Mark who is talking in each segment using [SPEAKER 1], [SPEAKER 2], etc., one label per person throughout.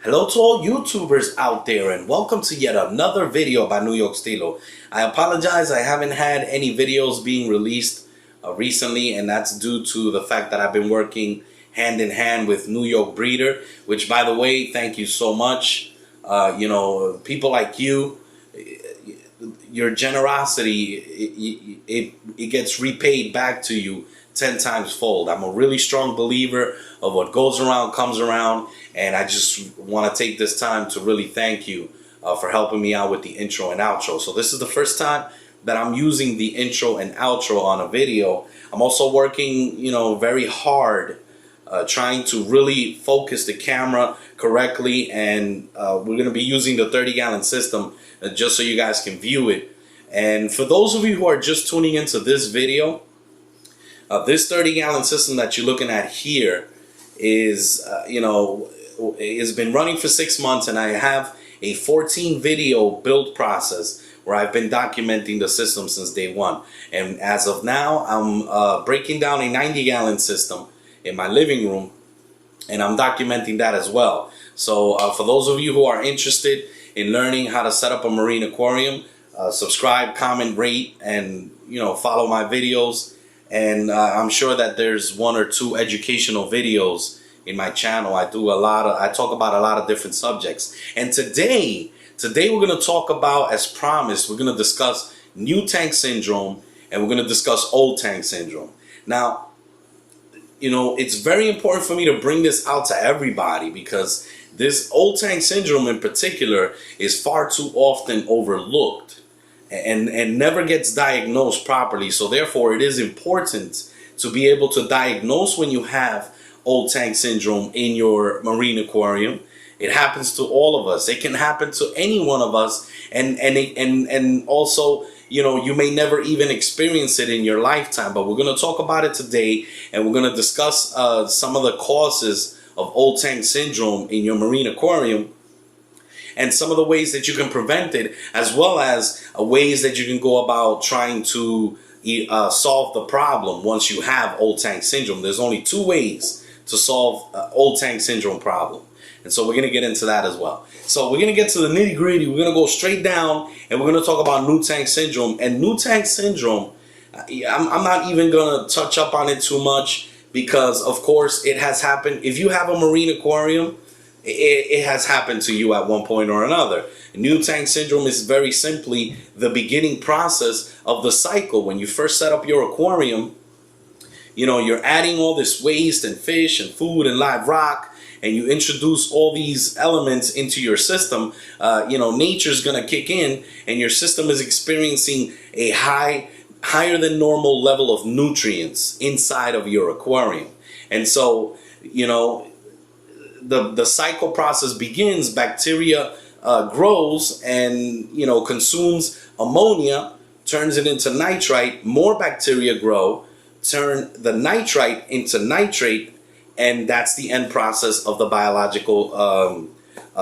[SPEAKER 1] Hello to all YouTubers out there, and welcome to yet another video by NewYorkSteelo. I apologize, I haven't had any videos being released recently, and that's due to the fact that I've been working hand in hand with New York Breeder, which, by the way, thank you so much. People like you, your generosity, it gets repaid back to you 10 times fold. I'm a really strong believer of what goes around comes around, and I just want to take this time to really thank you for helping me out with the intro and outro. So this is the first time that I'm using the intro and outro on a video. I'm also working, very hard trying to really focus the camera correctly, and we're going to be using the 30-gallon system just so you guys can view it. And for those of you who are just tuning into this video, this 30-gallon system that you're looking at here is, has been running for 6 months, and I have a 14 video build process where I've been documenting the system since day one. And as of now, I'm breaking down a 90-gallon system in my living room, and I'm documenting that as well. So for those of you who are interested in learning how to set up a marine aquarium, subscribe, comment, rate, and follow my videos. And I'm sure that there's 1 or 2 educational videos in my channel. I talk about a lot of different subjects. And today we're going to talk about, as promised, we're going to discuss new tank syndrome, and we're going to discuss old tank syndrome. Now, it's very important for me to bring this out to everybody, because this old tank syndrome in particular is far too often overlooked and never gets diagnosed properly. So therefore, it is important to be able to diagnose when you have old tank syndrome in your marine aquarium. It happens to all of us. It can happen to any one of us, and also, you may never even experience it in your lifetime. But we're going to talk about it today, and we're going to discuss some of the causes of old tank syndrome in your marine aquarium, and some of the ways that you can prevent it, as well as ways that you can go about trying to solve the problem once you have old tank syndrome. There's only 2 ways to solve old tank syndrome problem. And so we're going to get into that as well. So we're going to get to the nitty gritty. We're going to go straight down, and we're going to talk about new tank syndrome. And new tank syndrome, I'm not even going to touch up on it too much, because of course it has happened. If you have a marine aquarium, it has happened to you at one point or another. New tank syndrome is very simply the beginning process of the cycle. When you first set up your aquarium, you're adding all this waste and fish and food and live rock, and you introduce all these elements into your system. Nature's gonna kick in, and your system is experiencing a higher than normal level of nutrients inside of your aquarium. And so, the cycle process begins. Bacteria grows and consumes ammonia, turns it into nitrite. More bacteria grow, turn the nitrite into nitrate, and that's the end process of the biological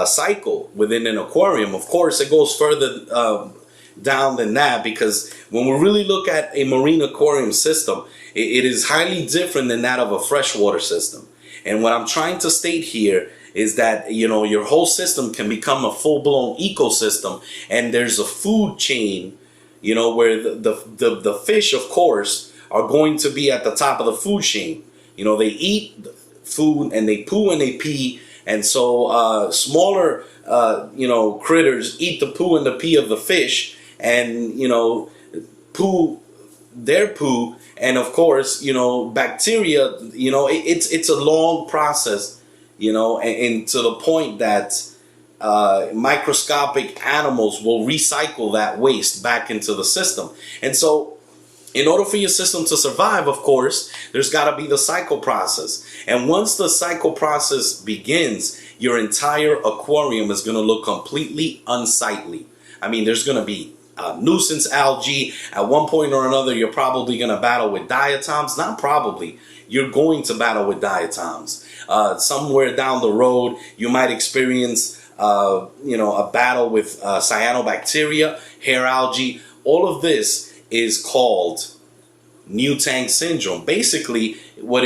[SPEAKER 1] cycle within an aquarium. Of course, it goes further down than that, because when we really look at a marine aquarium system, it is highly different than that of a freshwater system. And what I'm trying to state here is that, your whole system can become a full-blown ecosystem, and there's a food chain, where the fish, of course, are going to be at the top of the food chain. They eat food, and they poo and they pee, and so smaller, critters eat the poo and the pee of the fish, and, poo their poo. And of course, bacteria, it's a long process, and to the point that microscopic animals will recycle that waste back into the system. And so in order for your system to survive, of course, there's got to be the cycle process. And once the cycle process begins, your entire aquarium is going to look completely unsightly. I mean, there's going to be nuisance algae. At one point or another, you're probably going to battle with diatoms. Not probably. You're going to battle with diatoms. Somewhere down the road, you might experience, a battle with cyanobacteria, hair algae. All of this is called new tank syndrome. Basically, what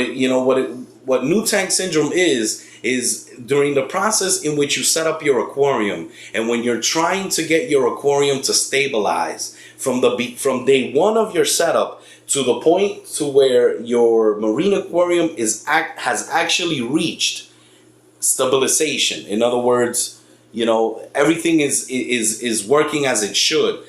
[SPEAKER 1] new tank syndrome is is during the process in which you set up your aquarium, and when you're trying to get your aquarium to stabilize from day one of your setup to the point to where your marine aquarium has actually reached stabilization. In other words, everything is working as it should.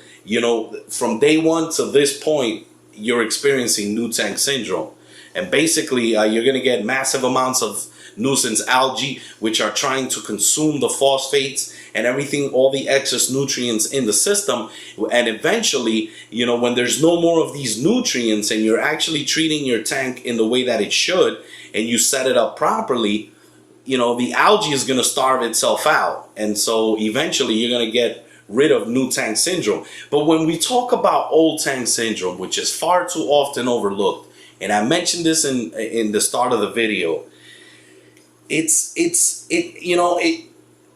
[SPEAKER 1] From day one to this point, you're experiencing new tank syndrome. And basically, you're going to get massive amounts of nuisance algae, which are trying to consume the phosphates and everything, all the excess nutrients in the system. And eventually, when there's no more of these nutrients and you're actually treating your tank in the way that it should, and you set it up properly, the algae is going to starve itself out. And so eventually you're going to get rid of new tank syndrome. But when we talk about old tank syndrome, which is far too often overlooked, and I mentioned this in the start of the video,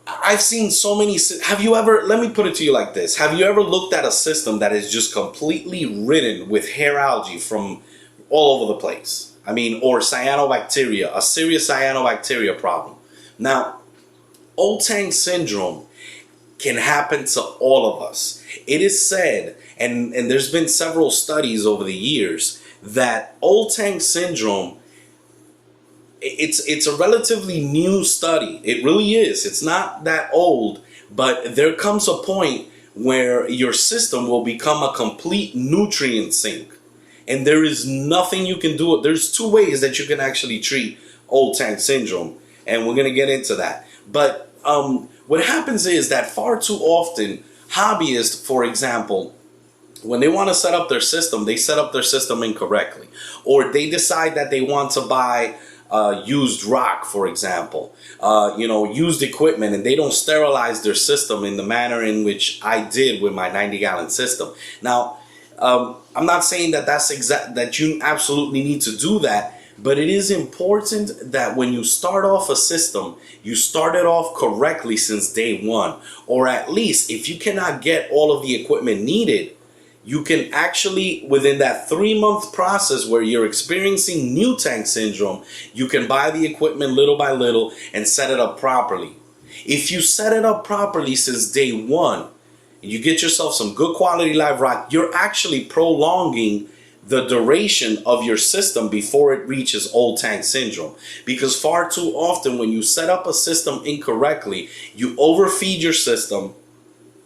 [SPEAKER 1] I've seen so many. Let me put it to you like this. Have you ever looked at a system that is just completely ridden with hair algae from all over the place? Or cyanobacteria, a serious cyanobacteria problem. Now, old tank syndrome can happen to all of us. It is said, and there's been several studies over the years, that old tank syndrome, it's a relatively new study. It really is. It's not that old, but there comes a point where your system will become a complete nutrient sink. And there is nothing you can do. There's two ways that you can actually treat old tank syndrome, and we're going to get into that. But what happens is that far too often, hobbyists, for example, when they want to set up their system, they set up their system incorrectly. Or they decide that they want to buy used rock, for example, used equipment, and they don't sterilize their system in the manner in which I did with my 90-gallon system. Now, I'm not saying that you absolutely need to do that, but it is important that when you start off a system, you start it off correctly since day one. Or at least, if you cannot get all of the equipment needed, you can actually, within that 3-month process where you're experiencing new tank syndrome, you can buy the equipment little by little and set it up properly. If you set it up properly since day one, and you get yourself some good quality live rock, you're actually prolonging the duration of your system before it reaches old tank syndrome. Because far too often when you set up a system incorrectly, you overfeed your system,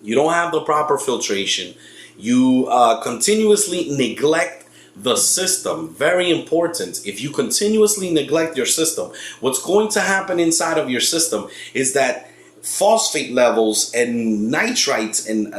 [SPEAKER 1] you don't have the proper filtration, you continuously neglect the system. Very important. If you continuously neglect your system, what's going to happen inside of your system is that phosphate levels and nitrates and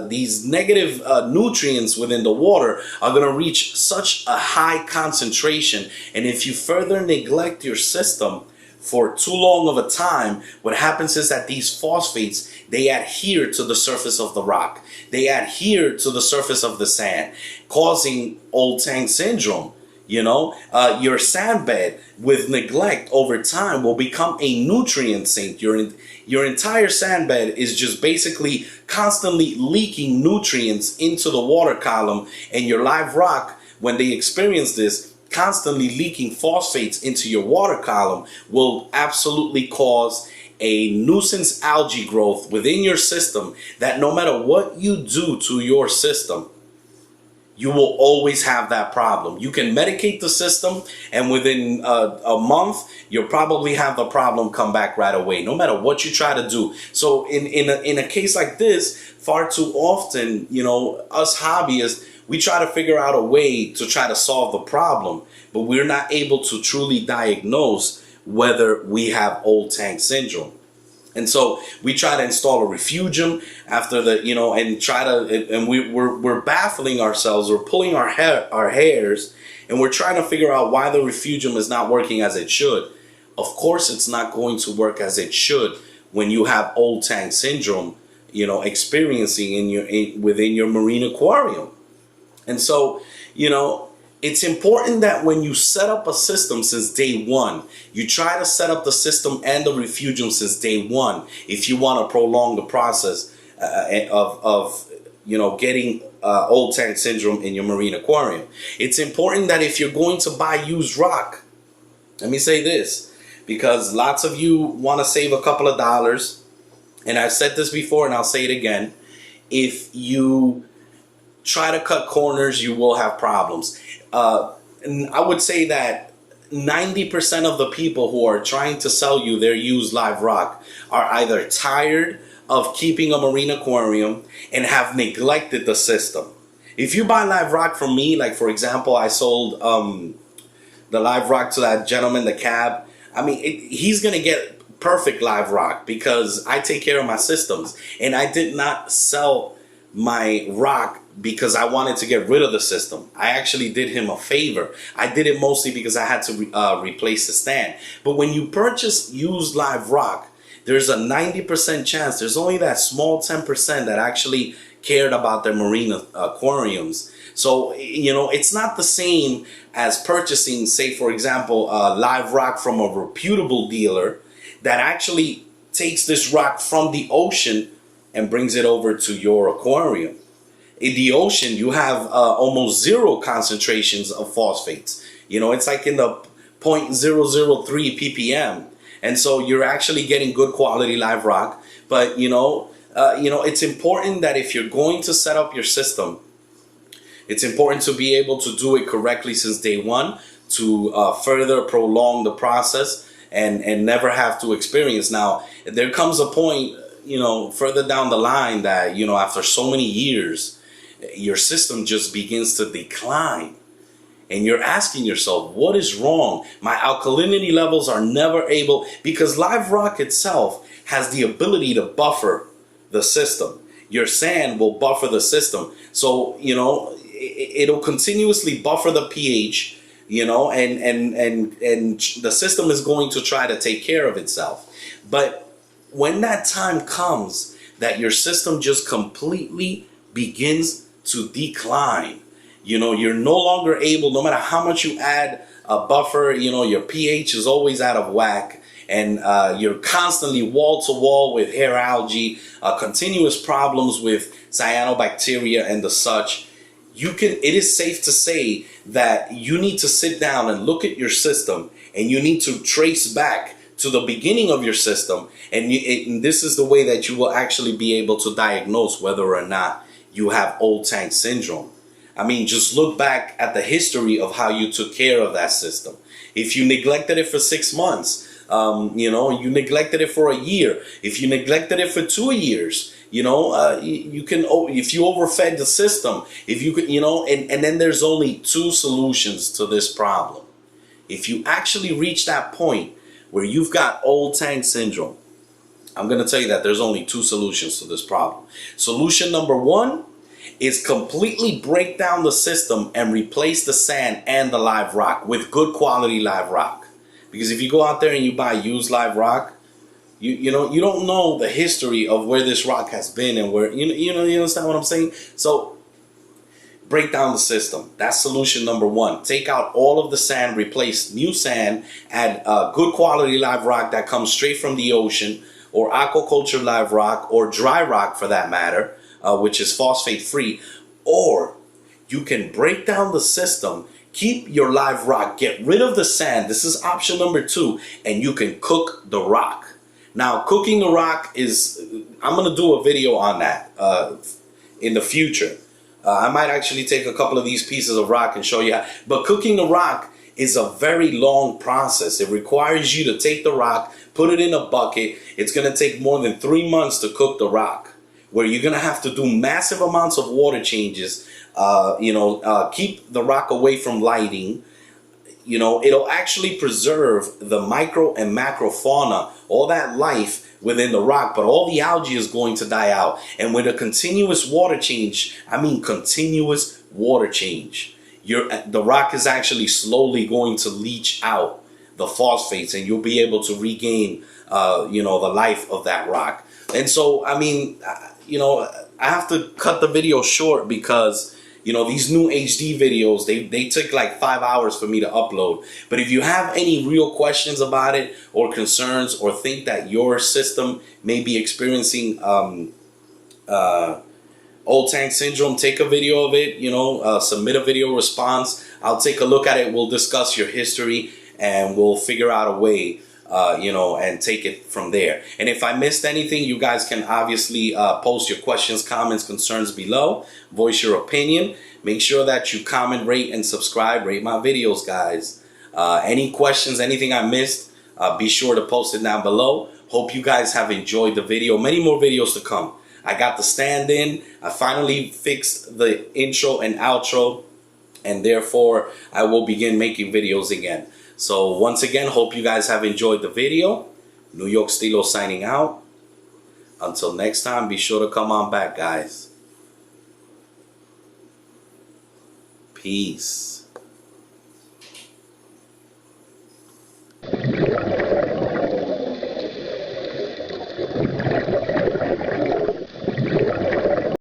[SPEAKER 1] these negative nutrients within the water are going to reach such a high concentration. And if you further neglect your system for too long of a time, what happens is that these phosphates, they adhere to the surface of the rock. They adhere to the surface of the sand, causing old tank syndrome. Your sand bed with neglect over time will become a nutrient sink. Your entire sand bed is just basically constantly leaking nutrients into the water column, and your live rock, when they experience this, constantly leaking phosphates into your water column, will absolutely cause a nuisance algae growth within your system that no matter what you do to your system, you will always have that problem. You can medicate the system, and within a month, you'll probably have the problem come back right away, no matter what you try to do. So in a case like this, far too often, us hobbyists, we try to figure out a way to try to solve the problem, but we're not able to truly diagnose whether we have old tank syndrome. And so we try to install a refugium after the, and we're baffling ourselves. We're pulling our hairs, and we're trying to figure out why the refugium is not working as it should. Of course, it's not going to work as it should when you have old tank syndrome, experiencing within your marine aquarium. And so, it's important that when you set up a system since day one, you try to set up the system and the refugium since day one if you want to prolong the process of getting old tank syndrome in your marine aquarium. It's important that if you're going to buy used rock, let me say this, because lots of you want to save a couple of dollars, and I've said this before and I'll say it again. If you try to cut corners, you will have problems. And I would say that 90% of the people who are trying to sell you their used live rock are either tired of keeping a marine aquarium and have neglected the system. If you buy live rock from me, like for example, I sold the live rock to that gentleman, the cab. I mean, he's going to get perfect live rock because I take care of my systems. And I did not sell my rock because I wanted to get rid of the system. I actually did him a favor. I did it mostly because I had to replace the stand. But when you purchase used live rock, there's a 90% chance, there's only that small 10% that actually cared about their marine aquariums. So, you know, it's not the same as purchasing, say, for example, live rock from a reputable dealer that actually takes this rock from the ocean and brings it over to your aquarium. In the ocean, you have almost zero concentrations of phosphates. You know, it's like in the 0.003 ppm. And so you're actually getting good quality live rock. But, you know, it's important that if you're going to set up your system, it's important to be able to do it correctly since day one to further prolong the process and never have to experience. Now, there comes a point, you know, further down the line that, you know, after so many years, your system just begins to decline. And you're asking yourself, what is wrong? My alkalinity levels are never able, because live rock itself has the ability to buffer the system. Your sand will buffer the system. So, you know, it'll continuously buffer the pH, you know, and the system is going to try to take care of itself. But when that time comes that your system just completely begins to decline, you know, you're no longer able, no matter how much you add a buffer, you know, your pH is always out of whack, and you're constantly wall to wall with hair algae, continuous problems with cyanobacteria and the such. It is safe to say that you need to sit down and look at your system, and you need to trace back to the beginning of your system, and this is the way that you will actually be able to diagnose whether or not you have old tank syndrome. I mean, just look back at the history of how you took care of that system. If you neglected it for 6 months, you know, you neglected it for a year. If you neglected it for 2 years, you know, you can, if you overfed the system, if you could, you know, and then there's only 2 solutions to this problem. If you actually reach that point where you've got old tank syndrome, I'm going to tell you that there's only 2 solutions to this problem. Solution number 1 is completely break down the system and replace the sand and the live rock with good quality live rock. Because if you go out there and you buy used live rock, you know, you don't know the history of where this rock has been and where, you understand what I'm saying? So break down the system. That's solution number 1. Take out all of the sand, replace new sand, add good quality live rock that comes straight from the ocean, or aquaculture live rock, or dry rock for that matter, which is phosphate free. Or you can break down the system, keep your live rock, get rid of the sand. This is option number 2, and you can cook the rock. Now, cooking the rock is, I'm going to do a video on that in the future. I might actually take a couple of these pieces of rock and show you how. But cooking the rock is a very long process. It requires you to take the rock, put it in a bucket. It's going to take more than 3 months to cook the rock, where you're going to have to do massive amounts of water changes, keep the rock away from lighting. You know, it'll actually preserve the micro and macro fauna, all that life within the rock, but all the algae is going to die out. And with a continuous water change, I mean continuous water change, the rock is actually slowly going to leach out the phosphates, and you'll be able to regain, the life of that rock. And so, I mean, I have to cut the video short because, you know, these new HD videos, they took like 5 hours for me to upload. But if you have any real questions about it, or concerns, or think that your system may be experiencing old tank syndrome, take a video of it, submit a video response. I'll take a look at it. We'll discuss your history. and we'll figure out a way, and take it from there. And if I missed anything, you guys can obviously post your questions, comments, concerns below. Voice your opinion. Make sure that you comment, rate, and subscribe. Rate my videos, guys. Any questions, anything I missed, be sure to post it down below. Hope you guys have enjoyed the video. Many more videos to come. I got the stand in. I finally fixed the intro and outro, and therefore I will begin making videos again. So once again, hope you guys have enjoyed the video. NewYorkSteelo signing out. Until next time, be sure to come on back, guys. Peace.